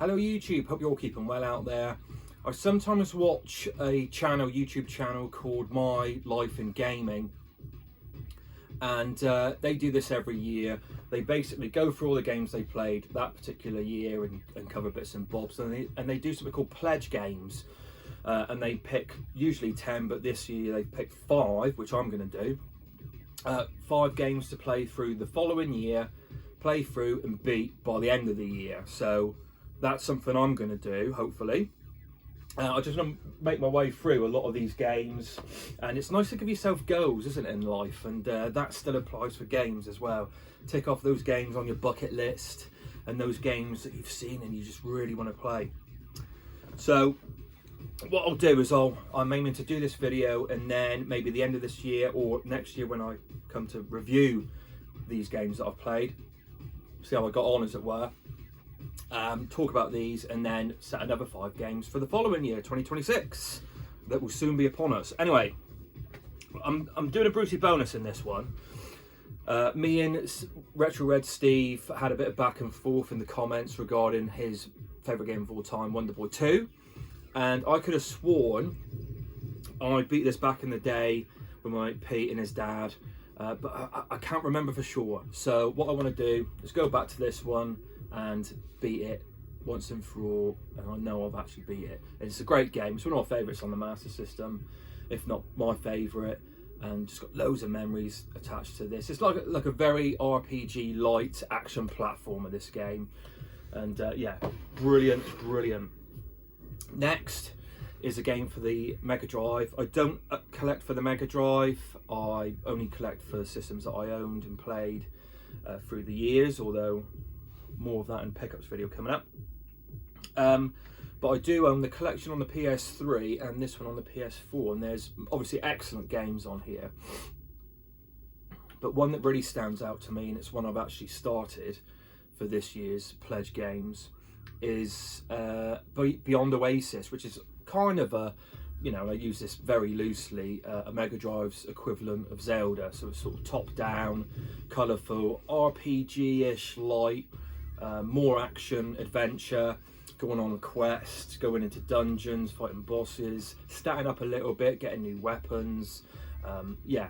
Hello YouTube, hope you're all keeping well out there. I sometimes watch a YouTube channel called My Life in Gaming, and they do this every year. They basically go through all the games they played that particular year and cover bits and bobs, and they do something called pledge games, and they pick usually 10, but this year they picked 5, which I'm going to do. 5 games to play through the following year, play through and beat by the end of the year. So that's something I'm going to do, hopefully. I just want to make my way through a lot of these games, and it's nice to give yourself goals, isn't it, in life? And that still applies for games as well. Tick off those games on your bucket list and those games that you've seen and you just really want to play. So what I'll do is I'm aiming to do this video, and then maybe the end of this year or next year when I come to review these games that I've played, see how I got on, as it were, talk about these, and then set another 5 games for the following year, 2026, that will soon be upon us. Anyway, I'm doing a Brucey bonus in this one. Me and Retro Red Steve had a bit of back and forth in the comments regarding his favourite game of all time, Wonder Boy 2. And I could have sworn I beat this back in the day with my Pete and his dad, but I can't remember for sure. So what I want to do is go back to this one and beat it once and for all, and I know I've actually beat it. It's a great game. It's one of my favourites on the Master System, if not my favourite, and just got loads of memories attached to this. It's like a very RPG light action platformer, this game, and yeah, brilliant. Next is a game for the Mega Drive. I don't collect for the Mega Drive. I only collect for systems that I owned and played through the years, although more of that in pickups video coming up. But I do own the collection on the PS3 and this one on the PS4, and there's obviously excellent games on here. But one that really stands out to me, and it's one I've actually started for this year's pledge games, is Beyond Oasis, which is kind of a, you know, I use this very loosely, a Mega Drive's equivalent of Zelda. So it's sort of top-down, colourful, RPG-ish light, more action, adventure, going on quests, going into dungeons, fighting bosses, statting up a little bit, getting new weapons. Yeah,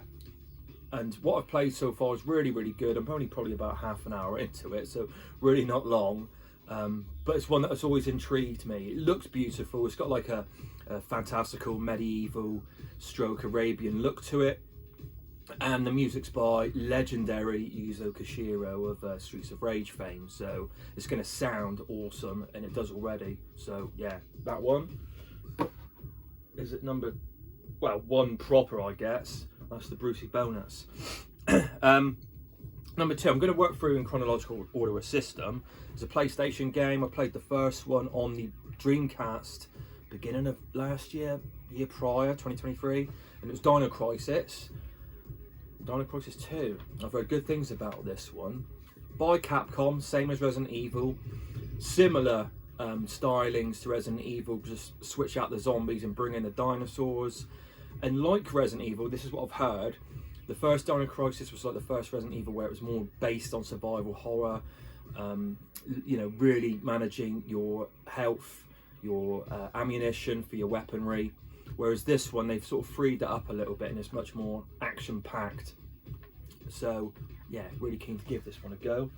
and what I've played so far is really good. I'm only probably about half an hour into it, so really not long. But it's one that has always intrigued me. It looks beautiful. It's got like a fantastical medieval stroke Arabian look to it, and the music's by legendary Yuzo Koshiro of Streets of Rage fame, so it's going to sound awesome, and it does already. So yeah, that one is at number, well, 1 proper, I guess. That's the Brucey bonus. Number 2, I'm going to work through in chronological order a system. It's a PlayStation game. I played the first one on the Dreamcast beginning of last year prior, 2023, and it was Dino Crisis 2. I've heard good things about this one. By Capcom, same as Resident Evil. Similar stylings to Resident Evil, just switch out the zombies and bring in the dinosaurs. And like Resident Evil, this is what I've heard, the first Dino Crisis was like the first Resident Evil where it was more based on survival horror, you know, really managing your health, your ammunition for your weaponry. Whereas this one, they've sort of freed it up a little bit and it's much more action-packed. So yeah, really keen to give this one a go.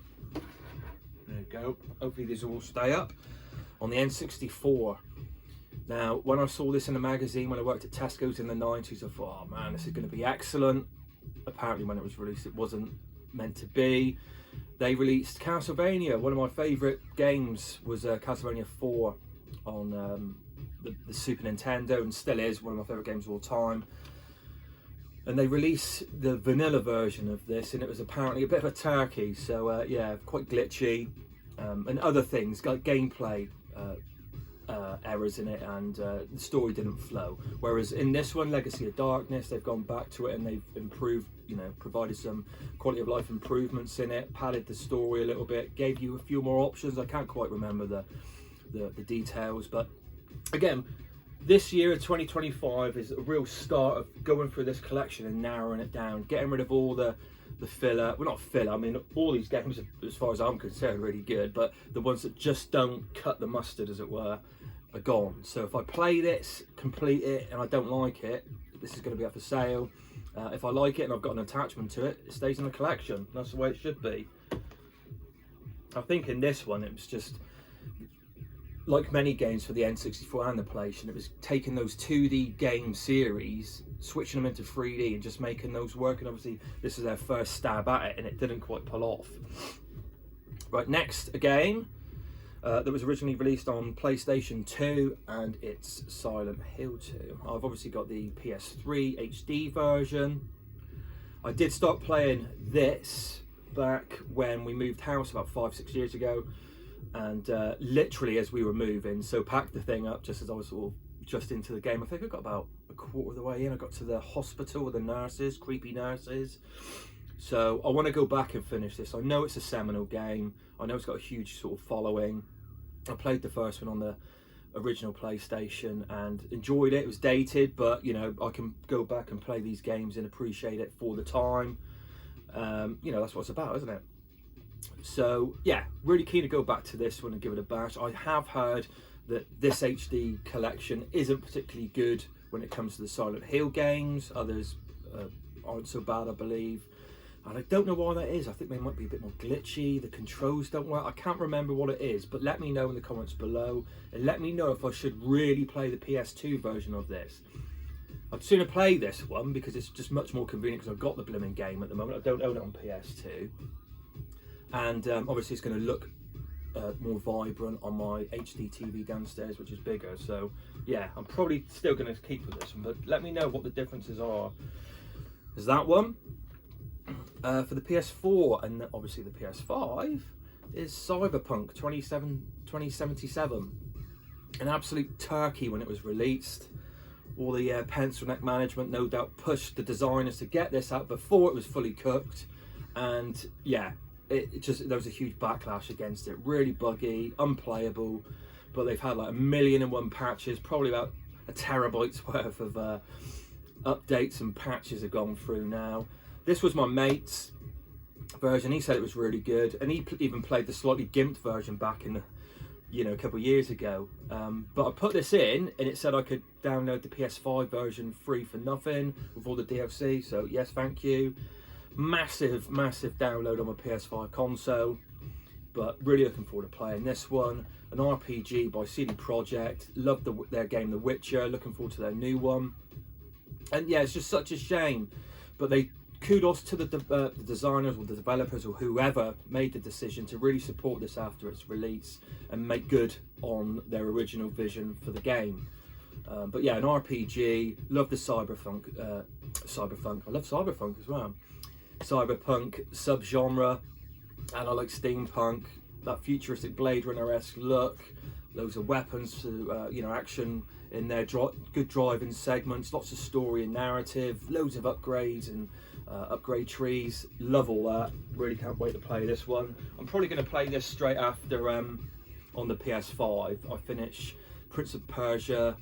There you go. Hopefully these will all stay up. On the N64. Now, when I saw this in a magazine, when I worked at Tesco's in the 90s, I thought, oh man, this is going to be excellent. Apparently when it was released, it wasn't meant to be. They released Castlevania. One of my favourite games was Castlevania 4 on the Super Nintendo, and still is one of my favourite games of all time. And they released the vanilla version of this, and it was apparently a bit of a turkey. So yeah, quite glitchy, and other things like gameplay errors in it, and the story didn't flow. Whereas in this one, Legacy of Darkness, they've gone back to it and they've improved, you know, provided some quality of life improvements in it, padded the story a little bit, gave you a few more options. I can't quite remember the details, but again, this year of 2025 is a real start of going through this collection and narrowing it down, getting rid of all the the filler, well, not filler, I mean, all these games are, as far as I'm concerned, really good, but the ones that just don't cut the mustard, as it were, are gone. So if I play this, complete it, and I don't like it, this is going to be up for sale. If I like it and I've got an attachment to it, it stays in the collection. That's the way it should be. I think in this one, it was just, like many games for the N64 and the PlayStation, it was taking those 2D game series, switching them into 3D and just making those work. And obviously this is their first stab at it, and it didn't quite pull off. Right, next, a game that was originally released on PlayStation 2, and it's Silent Hill 2. I've obviously got the PS3 HD version. I did start playing this back when we moved house about 5-6 years ago, and literally as we were moving, so packed the thing up just as I was sort of just into the game. I think I got about a quarter of the way in. I got to the hospital with the nurses, creepy nurses. So I want to go back and finish this. I know it's a seminal game. I know it's got a huge sort of following. I played the first one on the original PlayStation and enjoyed it. It was dated, but you know, I can go back and play these games and appreciate it for the time. You know, that's what it's about, isn't it? So yeah, really keen to go back to this one and give it a bash. I have heard that this HD collection isn't particularly good when it comes to the Silent Hill games. Others aren't so bad, I believe. And I don't know why that is. I think they might be a bit more glitchy. The controls don't work. I can't remember what it is, but let me know in the comments below. And let me know if I should really play the PS2 version of this. I'd sooner play this one because it's just much more convenient because I've got the blooming game at the moment. I don't own it on PS2. And obviously it's going to look more vibrant on my HD TV downstairs, which is bigger. So yeah, I'm probably still going to keep with this one, but let me know what the differences are. There's that one. For the PS4 and obviously the PS5 is Cyberpunk 2077. An absolute turkey when it was released. All the pencil neck management no doubt pushed the designers to get this out before it was fully cooked, and yeah, it just, there was a huge backlash against it. Really buggy, unplayable, but they've had like 1,000,001 patches, probably about a terabyte's worth of updates and patches have gone through now. This was my mate's version. He said it was really good, and he even played the slightly gimped version back in the, you know, a couple of years ago. But I put this in, and it said I could download the PS5 version free for nothing with all the DLC. So yes, thank you. Massive download on my PS5 console, but really looking forward to playing this one. An RPG by CD Projekt. Loved their game The Witcher. Looking forward to their new one. And yeah, it's just such a shame, but they, kudos to the designers or the developers or whoever made the decision to really support this after its release and make good on their original vision for the game. But yeah, an RPG. Love the cyberpunk. I love cyberpunk as well. Cyberpunk subgenre, and I like steampunk. That futuristic Blade Runner-esque look. Loads of weapons to you know, action in there. Good driving segments. Lots of story and narrative. Loads of upgrades and upgrade trees. Love all that. Really can't wait to play this one. I'm probably going to play this straight after on the PS5 I finish Prince of Persia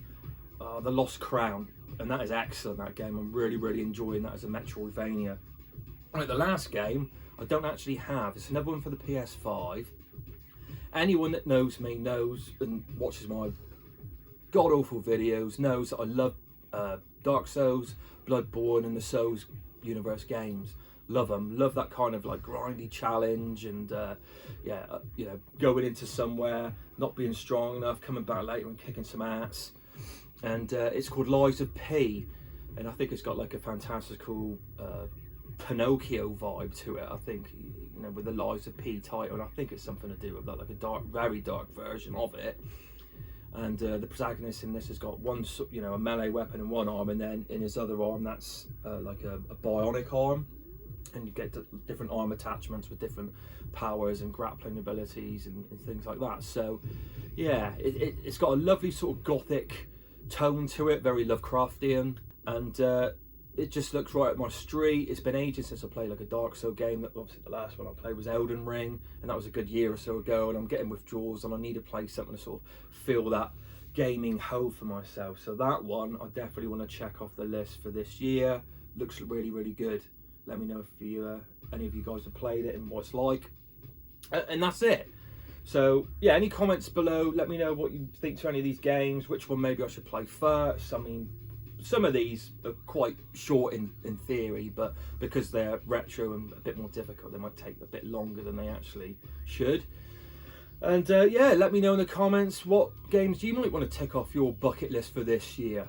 The Lost Crown, and that is excellent, that game. I'm really enjoying that as a Metroidvania. Right, the last game I don't actually have. It's another one for the PS5. Anyone that knows me knows and watches my god awful videos knows that I love Dark Souls, Bloodborne and the Souls universe games. Love them. Love that kind of like grindy challenge, and yeah, you know, going into somewhere, not being strong enough, coming back later and kicking some ass. And it's called Lies of P, and I think it's got like a fantastical Pinocchio vibe to it. I think, you know, with the Lies of P title, and I think it's something to do with that, like a dark, very dark version of it. And the protagonist in this has got one, you know, a melee weapon in one arm, and then in his other arm that's like a bionic arm, and you get different arm attachments with different powers and grappling abilities and things like that. So yeah, it's got a lovely sort of gothic tone to it, very Lovecraftian, and it just looks right up my street. It's been ages since I played like a Dark Souls game. Obviously the last one I played was Elden Ring, and that was a good year or so ago, and I'm getting withdrawals and I need to play something to sort of fill that gaming hole for myself. So that one I definitely want to check off the list for this year. Looks really good. Let me know if you any of you guys have played it and what it's like. And that's it. So yeah, any comments below, let me know what you think to any of these games, which one maybe I should play first. I mean, some of these are quite short in theory, but because they're retro and a bit more difficult, they might take a bit longer than they actually should. And yeah, let me know in the comments what games you might want to tick off your bucket list for this year.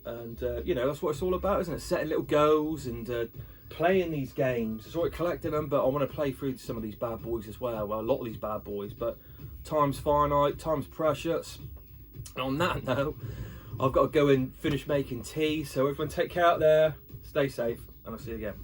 And you know, that's what it's all about, isn't it? Setting little goals and playing these games. It's all right collecting them, but I want to play through some of these bad boys as well. Well, a lot of these bad boys, but time's finite, time's precious. And on that note, I've got to go and finish making tea. So everyone take care out there, stay safe, and I'll see you again.